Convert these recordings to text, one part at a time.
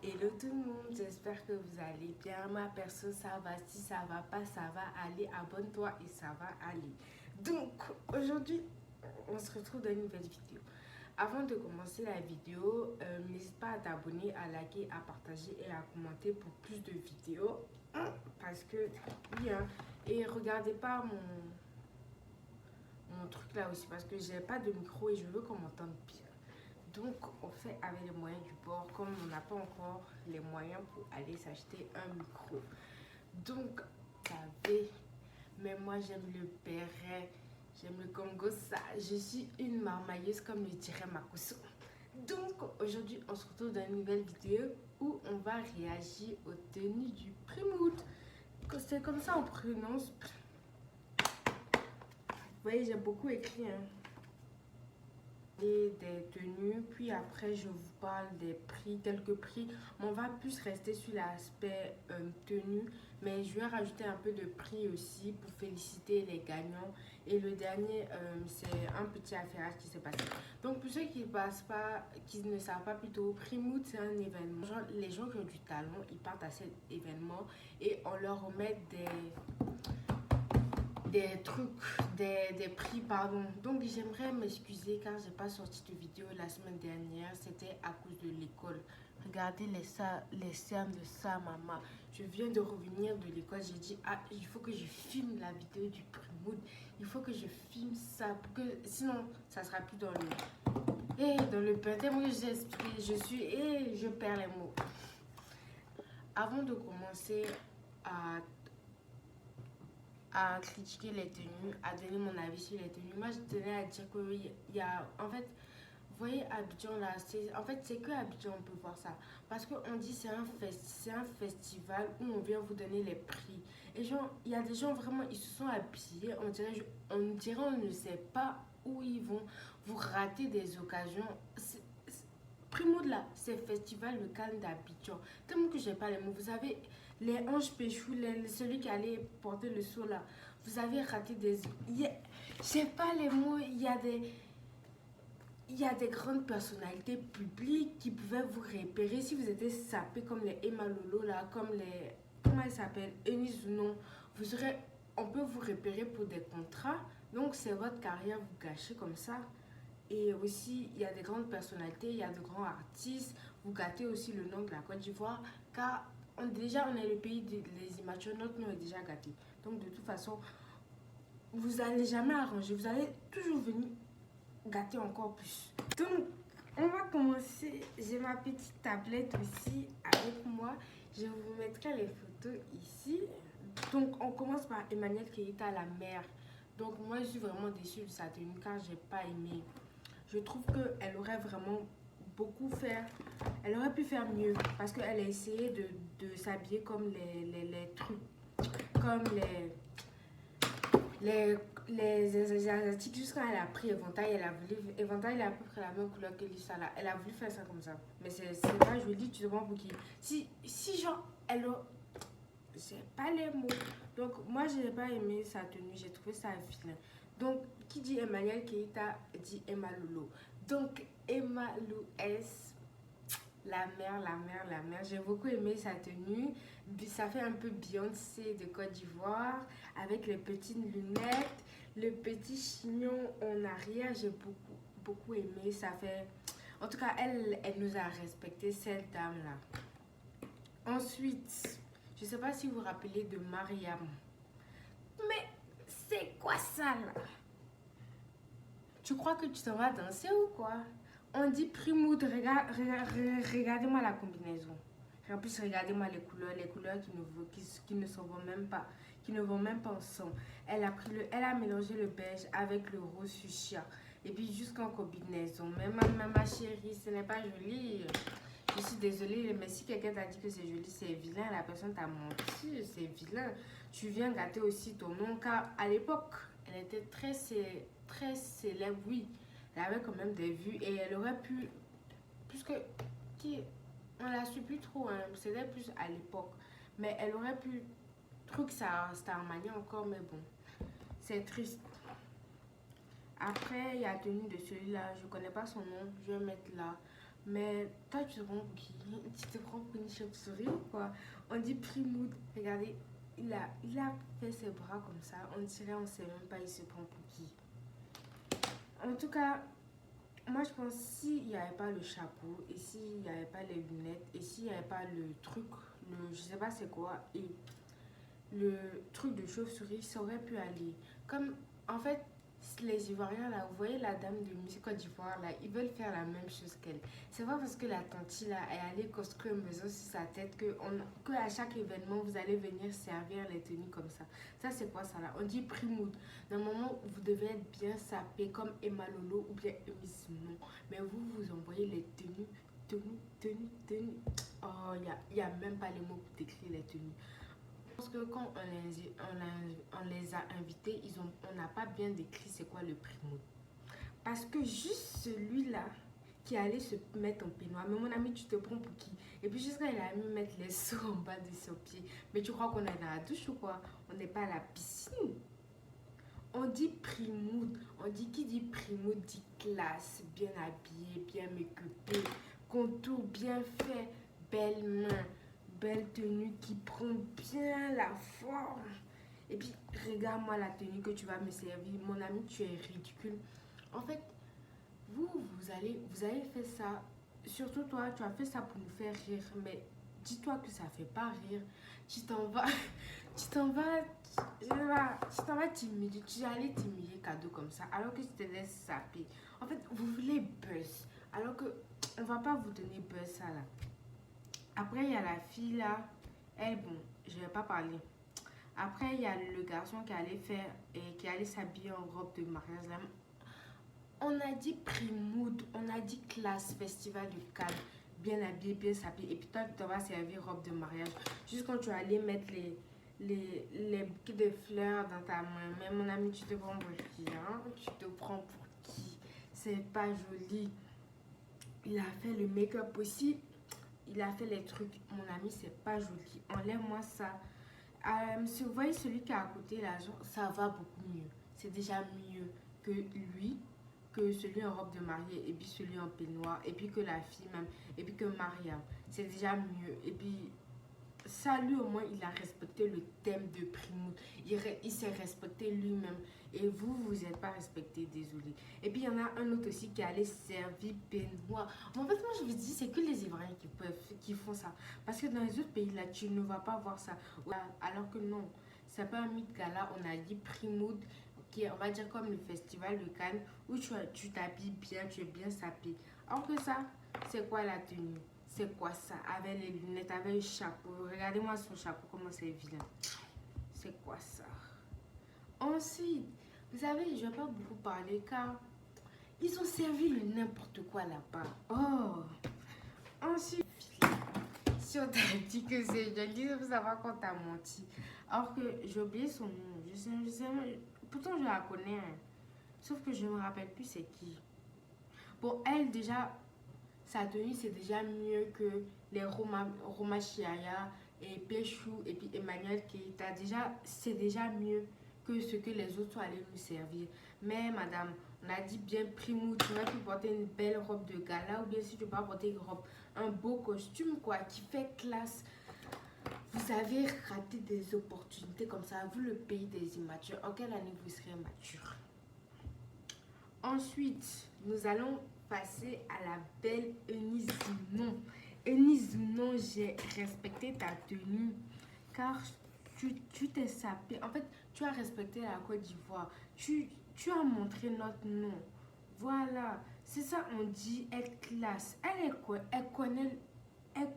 Hello tout le monde, j'espère que vous allez bien. Ma personne, ça va. Si ça va pas, ça va aller. Abonne-toi et ça va aller. Donc, aujourd'hui, on se retrouve dans une nouvelle vidéo. Avant de commencer la vidéo, n'hésite pas à t'abonner, à liker, à partager et à commenter pour plus de vidéos. Parce que, oui, hein, et regardez pas mon truc là aussi, parce que j'ai pas de micro et je veux qu'on m'entende bien. Donc, on fait avec les moyens du bord, comme on n'a pas encore les moyens pour aller s'acheter un micro. Donc, vous savez, mais moi j'aime le béret, j'aime le Congo, ça. Je suis une marmailleuse, comme le dirait Makoso. Donc, aujourd'hui, on se retrouve dans une nouvelle vidéo où on va réagir aux tenues du Primoud. C'est comme ça on prononce. Vous voyez, j'ai beaucoup écrit, hein. Des tenues, puis après je vous parle des prix, quelques prix. On va plus rester sur l'aspect tenue, mais je vais rajouter un peu de prix aussi pour féliciter les gagnants. Et le dernier, c'est un petit affairage qui s'est passé. Donc pour ceux qui passent pas, qui ne savent pas plutôt, Primoud c'est un événement. Genre, les gens qui ont du talent, ils partent à cet événement et on leur remet des trucs, des prix, pardon. Donc j'aimerais m'excuser car j'ai pas sorti de vidéo la semaine dernière. C'était à cause de l'école. Regardez les cernes de ça, maman. Je viens de revenir de l'école. J'ai dit, ah, il faut que je filme la vidéo du Primoud. Il faut que je filme ça. Pour que, sinon, ça sera plus dans le... Et dans le printemps, moi, je suis... Et je perds les mots. Avant de commencer à critiquer les tenues, à donner mon avis sur les tenues. Moi, je tenais à dire qu'il y a, en fait, vous voyez Abidjan là, en fait, c'est que Abidjan on peut voir ça. Parce qu'on dit c'est un festival où on vient vous donner les prix. Et genre, il y a des gens vraiment, ils se sont habillés, on ne sait pas où ils vont. Vous ratez des occasions. Primo de là, c'est festival le calme d'Abidjan. Tellement que j'ai pas les mots. Vous avez les anges péchou, celui qui allait porter le seau là. Vous avez raté des... J'ai pas les mots. Il y a des grandes personnalités publiques qui pouvaient vous repérer si vous étiez sapé comme les Emma Lolo là, comme les... Comment elle s'appelle? Eunice ou non. On peut vous repérer pour des contrats. Donc c'est votre carrière vous gâchez comme ça. Et aussi, il y a des grandes personnalités, il y a de grands artistes. Vous gâtez aussi le nom de la Côte d'Ivoire, car déjà, on est le pays des images, notre nom est déjà gâté. Donc, de toute façon, vous n'allez jamais arranger, vous allez toujours venir gâter encore plus. Donc, on va commencer. J'ai ma petite tablette aussi avec moi. Je vous mettrai les photos ici. Donc, on commence par Emmanuel Keita, la mère. Donc, moi, je suis vraiment déçue de sa tenue car j'ai pas aimé. Je trouve qu'elle aurait vraiment beaucoup fait. Elle aurait pu faire mieux parce qu'elle a essayé de s'habiller comme les trucs, comme les Asiatiques. Juste quand elle a pris Éventail, elle a voulu. Éventail, elle a à peu près la même couleur que Lisa là. Elle a voulu faire ça comme ça. Mais c'est pas joli, tu te demandes pour qui. Si genre, elle a. J'ai pas les mots. Donc, moi, je n'ai pas aimé sa tenue. J'ai trouvé ça vilain. Donc, qui dit Emmanuel Keita dit Emma Lolo. Donc, Emma Louès, la mère, la mère, la mère. J'ai beaucoup aimé sa tenue. Ça fait un peu Beyoncé de Côte d'Ivoire avec les petites lunettes, le petit chignon en arrière. J'ai beaucoup, beaucoup aimé. Ça fait... En tout cas, elle nous a respecté, cette dame-là. Ensuite, je ne sais pas si vous vous rappelez de Mariam. Mais c'est quoi ça là? Tu crois que tu t'en vas danser ou quoi? On dit Primoud, regardez-moi la combinaison. En plus, regardez-moi les couleurs qui ne se vont même pas, qui ne vont même pas ensemble. Elle a mélangé le beige avec le rose fuchsia. Et puis jusqu'en combinaison. Mais ma chérie, ce n'est pas joli. Je suis désolée, mais si quelqu'un t'a dit que c'est joli, c'est vilain. La personne t'a menti, c'est vilain. Tu viens gâter aussi ton nom, car à l'époque, elle était très célèbre, oui. Elle avait quand même des vues et elle aurait pu, puisque on la suit plus trop, hein, c'était plus à l'époque. Mais elle aurait pu, truc ça, Starmania encore, mais bon, c'est triste. Après, il y a tenu de celui-là, je connais pas son nom, je vais mettre là. Mais toi, tu te prends pour qui? Tu te prends pour une chauve-souris, quoi. On dit Primoud. Regardez, il a fait ses bras comme ça. On dirait, on sait même pas, il se prend pour qui. En tout cas, moi, je pense s'il n'y avait pas le chapeau, et s'il n'y avait pas les lunettes, et s'il n'y avait pas le truc, je sais pas c'est quoi, et le truc de chauve-souris, ça aurait pu aller. Comme, en fait, les Ivoiriens, là, vous voyez la dame de Miss Côte d'Ivoire, là, ils veulent faire la même chose qu'elle. C'est pas parce que la tante, là, est allée construire une maison sur sa tête que à chaque événement, vous allez venir servir les tenues comme ça. Ça, c'est quoi ça, là? On dit primoud. Normalement, vous devez être bien sapé comme Emma Lolo ou bien Miss Non. Mais vous envoyez les tenues. Oh, y a même pas les mots pour décrire les tenues. Parce que quand on les a invités, on n'a pas bien décrit c'est quoi le primo. Parce que juste celui-là qui allait se mettre en peignoir, mais mon ami, tu te prends pour qui? Et puis jusqu'à il a mis mettre les seaux en bas de ses pieds. Mais tu crois qu'on est dans la douche ou quoi? On n'est pas à la piscine. On dit primoud. On dit qui dit primoud dit classe, bien habillé, bien make-upé, contour bien fait, belle main, belle tenue qui prend bien la forme. Et puis, regarde-moi la tenue que tu vas me servir. Mon ami, tu es ridicule. En fait, vous avez fait ça. Surtout toi, tu as fait ça pour nous faire rire. Mais dis-toi que ça ne fait pas rire. Tu t'en vas. Tu t'en vas. Tu t'en vas t'humilier. Tu allais t'humilier cadeau comme ça. Alors que tu te laisses saper. En fait, vous voulez buzz. Alors que on va pas vous donner buzz ça là. Après, il y a la fille là. Elle, bon, je vais pas parler. Après, il y a le garçon qui allait faire et qui allait s'habiller en robe de mariage. Là. On a dit primoud, on a dit classe, festival de Cannes, bien habillé, bien s'habiller. Et puis toi, tu vas servir robe de mariage. Juste quand tu allais mettre les bouquets de fleurs dans ta main. Mais mon ami, tu te prends pour qui, hein? Tu te prends pour qui? C'est pas joli. Il a fait le make-up aussi. Il a fait les trucs. Mon ami, c'est pas joli. Enlève-moi ça. Si vous voyez celui qui est à côté là, ça va beaucoup mieux. C'est déjà mieux que lui, que celui en robe de mariée, et puis celui en peignoir, et puis que la fille même, et puis que Mariam. C'est déjà mieux. Et puis, ça, lui au moins, il a respecté le thème de Primo. Il s'est respecté lui-même. Et vous, vous n'êtes pas respecté, désolé. Et puis, il y en a un autre aussi qui allait servir peignoir. En fait, moi, je vous dis, c'est que les Ivoiriens qui font ça. Parce que dans les autres pays, là, tu ne vas pas voir ça. Alors que non, c'est pas un mythe gala, on a dit Primoud, qui est, on va dire, comme le festival de Cannes, où tu t'habilles bien, tu es bien sapé. Alors que ça, c'est quoi la tenue? C'est quoi ça? Avec les lunettes, avec le chapeau. Regardez-moi son chapeau, comment c'est vilain. C'est quoi ça? Ensuite, vous savez, je ne vais pas beaucoup parler car ils ont servi le n'importe quoi là-bas. Oh! Ensuite, si on t'a dit que c'est joli, il faut savoir qu'on t'a menti. Alors que j'ai oublié son nom. Pourtant, je la connais. Hein. Sauf que je ne me rappelle plus c'est qui. Bon, elle, déjà, sa tenue, c'est déjà mieux que les Roma Chiaya et Péchou et puis Emmanuel Keita. Déjà, c'est déjà mieux que ce que les autres sont allés nous servir. Mais madame, on a dit bien primou, tu vas pu porter une belle robe de gala ou bien si tu vas porter une robe, un beau costume quoi, qui fait classe. Vous avez raté des opportunités comme ça, vous le pays des immatures. En quelle année vous serez mature? Ensuite, nous allons passer à la belle Eunice Zounon. Eunice Zounon, j'ai respecté ta tenue car tu t'es sapé. En fait, tu as respecté la Côte d'Ivoire. Tu as montré notre nom. Voilà, c'est ça on dit être classe. Elle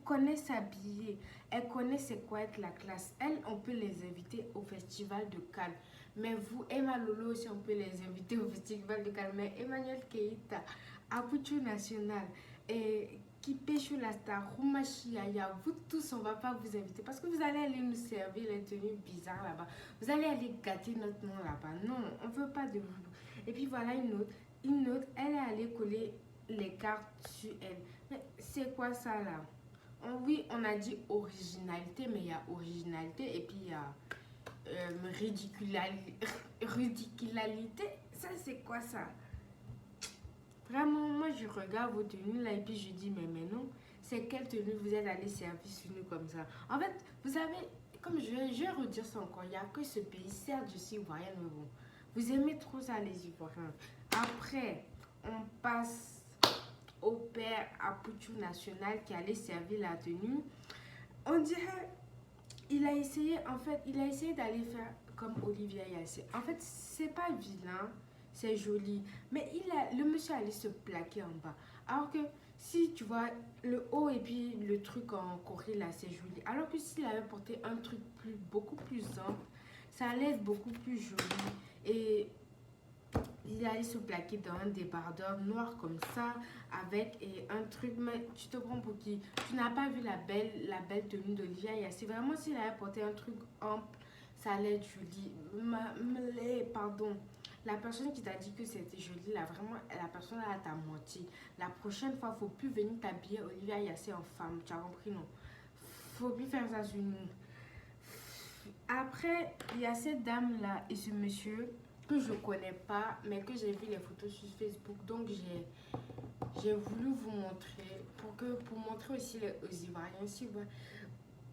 connaît s'habiller. Elle connaît c'est quoi être la classe. Elle, on peut les inviter au festival de Cannes. Mais vous, Emma Lolo aussi, on peut les inviter au festival de Cannes. Mais Emmanuel Keita, Apucho National, et Kipéchou la star, Roumachiaya, vous tous, on ne va pas vous inviter parce que vous allez aller nous servir les tenues bizarres là-bas. Vous allez aller gâter notre nom là-bas. Non, on ne veut pas de vous. Et puis voilà une autre. Une autre, elle est allée coller les cartes sur elle. Mais c'est quoi ça là? Oui, on a dit originalité, mais il y a originalité et puis il y a ridiculalite. Ça, c'est quoi ça? Vraiment, moi, je regarde vos tenues là et puis je dis, mais non, c'est quelle tenue vous êtes allé servir sur nous comme ça? En fait, vous savez, comme je vais redire ça encore, il n'y a que ce pays, certes, je suis ivoirienne, mais bon, vous aimez trop ça, les Ivoiriens. Après, on passe au père Apuchu National qui allait servir la tenue. On dirait, il a essayé, en fait, il a essayé d'aller faire comme Olivia Yassé. En fait, c'est pas vilain, c'est joli. Mais le monsieur allait se plaquer en bas. Alors que si tu vois le haut et puis le truc en Corée là, c'est joli. Alors que s'il avait porté un truc beaucoup plus ample, ça allait être beaucoup plus joli. Et il allait se plaquer dans un débardeur noir comme ça, avec un truc, mais tu te prends pour qui? Tu n'as pas vu la belle tenue d'Olivia Yassé. Vraiment, s'il avait porté un truc ample, ça allait être joli. Pardon. La personne qui t'a dit que c'était joli, là, vraiment, la personne là t'a menti. La prochaine fois, faut plus venir t'habiller Olivia Yassé en femme. Tu as compris, non? Faut plus faire ça sur nous. Après, il y a cette dame-là et ce monsieur que je connais pas, mais que j'ai vu les photos sur Facebook. Donc, j'ai voulu vous montrer pour montrer aussi aux Ivoiriens.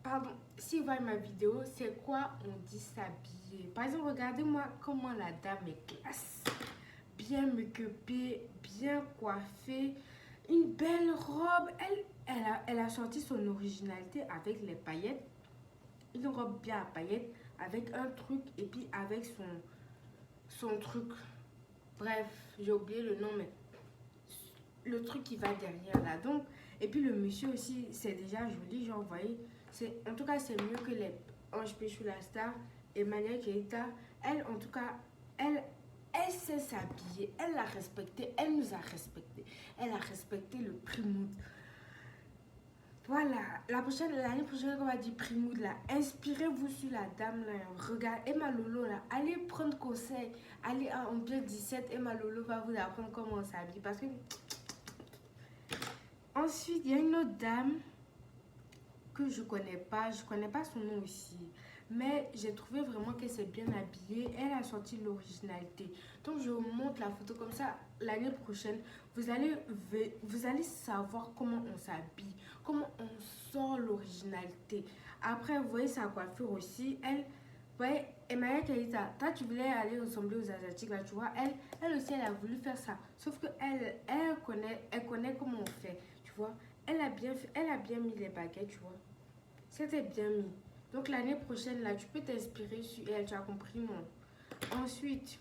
Pardon, si vous voyez ma vidéo, c'est quoi on dit s'habiller. Par exemple, regardez-moi comment la dame est classe. Bien make-upée, bien coiffée, une belle robe. Elle a sorti son originalité avec les paillettes. Une robe bien à paillettes avec un truc et puis avec son truc. Bref, j'ai oublié le nom, mais le truc qui va derrière là. Donc, et puis le monsieur aussi, c'est déjà joli, genre, vous voyez. En tout cas, c'est mieux que les Ange Péchou la star et Mania Keita. Elle, en tout cas, elle sait s'habiller, elle l'a respecté, elle nous a respecté. Elle a respecté le primoud. Voilà, l'année prochaine, on va dire primoud là. Inspirez-vous sur la dame là. Regarde, Emma Lolo là. Allez prendre conseil. Allez en bien 17, Emma Lolo va vous apprendre comment on s'habille. Parce que. Ensuite, il y a une autre dame que je connais pas son nom aussi, mais j'ai trouvé vraiment qu'elle s'est bien habillée, elle a sorti l'originalité. Donc je vous montre la photo comme ça, l'année prochaine, vous allez savoir comment on s'habille, comment on sort l'originalité. Après, vous voyez sa coiffure aussi, vous voyez, Emmanuel Kalita, toi tu voulais aller ressembler aux Asiatiques là, tu vois, elle aussi elle a voulu faire ça, sauf que elle connaît comment on fait, tu vois. Elle a bien mis les baguettes, tu vois. C'était bien mis. Donc l'année prochaine, là, tu peux t'inspirer sur elle, tu as compris, non? Ensuite,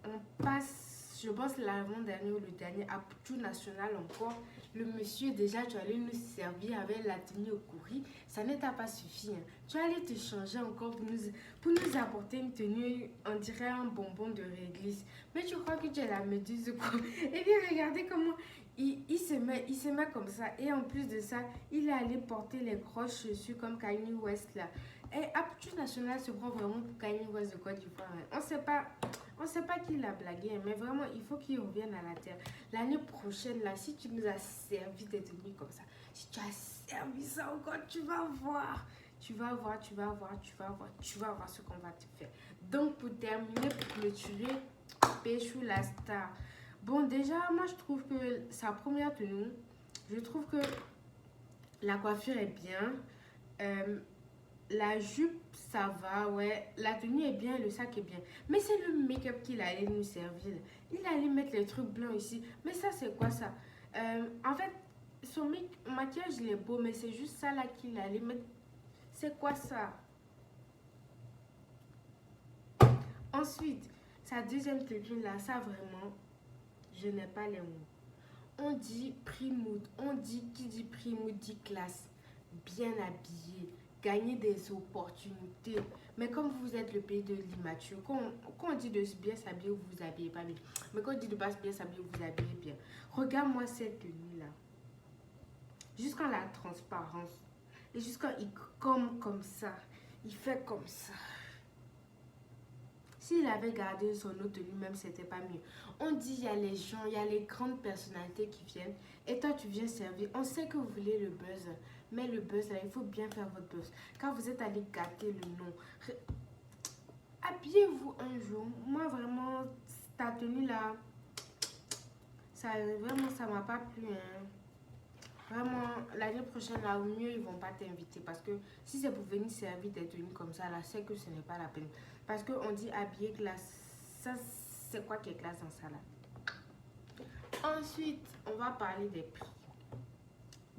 on passe, je pense, l'avant-dernier ou le dernier, à tout national encore. Le monsieur, déjà, tu allais nous servir avec la tenue au courrier. Ça ne t'a pas suffi. Hein. Tu allais te changer encore pour nous apporter une tenue, on dirait un bonbon de réglisse. Mais tu crois que tu es la méduse quoi? Et bien, regardez comment il se met comme ça. Et en plus de ça, il est allé porter les grosses chaussures comme Kanye West là. Et Aptu National se prend vraiment pour Kanye West de Côte d'Ivoire. Hein. On sait pas qui l'a blagué, mais vraiment, il faut qu'il revienne à la terre. L'année prochaine, là, si tu nous as servi des tenues comme ça, si tu as servi ça encore, tu vas voir. Tu vas voir ce qu'on va te faire. Donc, pour terminer, pour clôturer, Péchou la star. Bon, déjà, moi, je trouve que sa première tenue, je trouve que la coiffure est bien. La jupe, ça va, ouais. La tenue est bien, le sac est bien. Mais c'est le make-up qu'il allait nous servir. Il allait mettre les trucs blancs ici. Mais ça, c'est quoi ça? En fait, son maquillage, il est beau, mais c'est juste ça là qu'il allait mettre. C'est quoi ça? Ensuite, sa deuxième tenue là, ça vraiment, je n'ai pas les mots. On dit primoud, qui dit primoud dit classe, bien habillé, gagner des opportunités. Mais comme vous êtes le pays de l'immature, quand on dit de bien s'habiller, vous vous habillez pas bien. Mais quand on dit de pas bien s'habiller, vous vous habillez bien. Regarde-moi cette tenue là. Jusqu'à la transparence. Et jusqu'à il comme ça. Il fait comme ça. S'il avait gardé son autre tenue, même, c'était pas mieux. On dit, il y a les gens, il y a les grandes personnalités qui viennent. Et toi, tu viens servir. On sait que vous voulez le buzz. Mais le buzz, là, il faut bien faire votre buzz. Quand vous êtes allé gâter le nom, habillez-vous un jour. Moi, vraiment, ta tenue, là, Vraiment, ça m'a pas plu. Hein. Vraiment, l'année prochaine, là, au mieux, ils vont pas t'inviter. Parce que si c'est pour venir servir des tenues comme ça, là, c'est que ce n'est pas la peine. Parce qu'on dit habiller classe. Ça, c'est quoi qui est classe dans ça, là? Ensuite, on va parler des prix.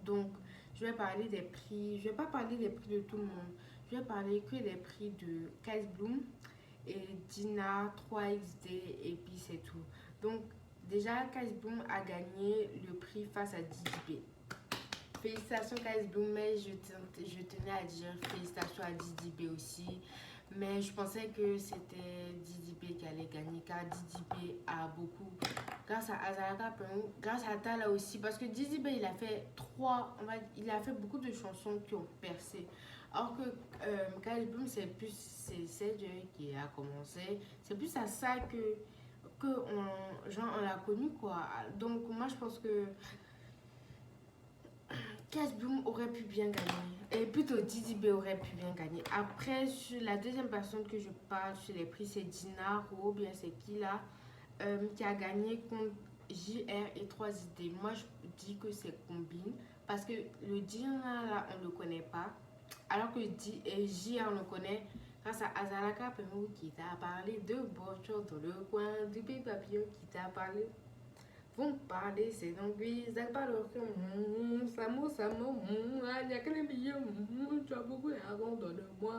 Donc, je vais parler des prix. Je vais pas parler des prix de tout le monde. Je vais parler que des prix de Kais Bloom et Dina 3XD et puis c'est tout. Donc, déjà, Kais Bloom a gagné le prix face à Didi B. Félicitations Kais Bloom, mais je tenais à dire félicitations à Didi B aussi. Mais je pensais que c'était Didi B qui allait gagner car Didi B a beaucoup. Grâce à Azalaka, grâce à Tala aussi. Parce que Didi B, il a fait beaucoup de chansons qui ont percé. Alors que Kais Bloom, c'est qui a commencé. C'est plus à ça on l'a connu quoi. Donc moi je pense que Kais Bloom aurait pu bien gagner. Et plutôt Didi B aurait pu bien gagner. Après, sur la deuxième personne que je parle sur les prix, c'est Dina, ou bien c'est qui là, qui a gagné contre JR et 3ID. Moi, je dis que c'est Combine. Parce que le Dina là, on ne le connaît pas. Alors que JR, on le connaît grâce à Azalaka Pemou qui t'a parlé de Bocho dans le coin, du Bébé Papillon qui t'a parlé. Vont parler, c'est donc oui, ça parle au Samo, il n'y a que les millions, tu as beaucoup avant, donne-moi.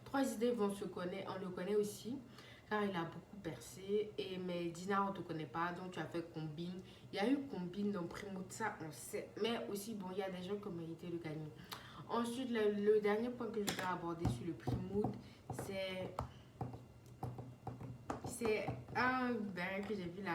Trois idées vont se connaître, on le connaît aussi, car il a beaucoup percé, mais Dina, on ne te connaît pas, donc tu as fait Combine. Il y a eu Combine dans Primo, ça on sait, mais aussi, bon, il y a des gens qui ont mérité de gagner. Ensuite, le dernier point que je vais aborder sur le Primo, c'est un dernier que j'ai vu là.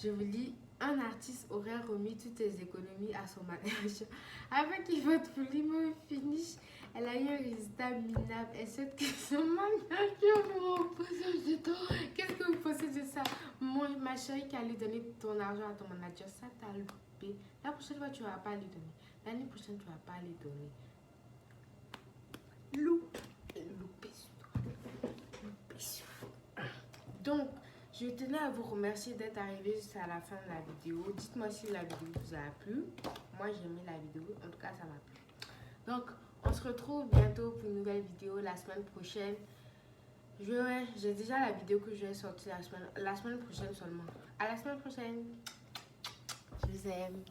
Je vous lis, un artiste aurait remis toutes ses économies à son manager. Avec qu'il vote pour l'immo finish, elle a eu un résultat minable. Elle souhaite que son manager vous repose du temps. Qu'est-ce que vous pensez de ça? Ma chérie qui allait donner ton argent à ton manager, ça t'a loupé. La prochaine fois, tu ne vas pas lui donner. L'année prochaine, tu ne vas pas lui donner. Loupé. Donc, je tenais à vous remercier d'être arrivé jusqu'à la fin de la vidéo. Dites-moi si la vidéo vous a plu. Moi, j'ai aimé la vidéo. En tout cas, ça m'a plu. Donc, on se retrouve bientôt pour une nouvelle vidéo la semaine prochaine. J'ai déjà la vidéo que je vais sortir la semaine prochaine seulement. À la semaine prochaine. Je vous aime.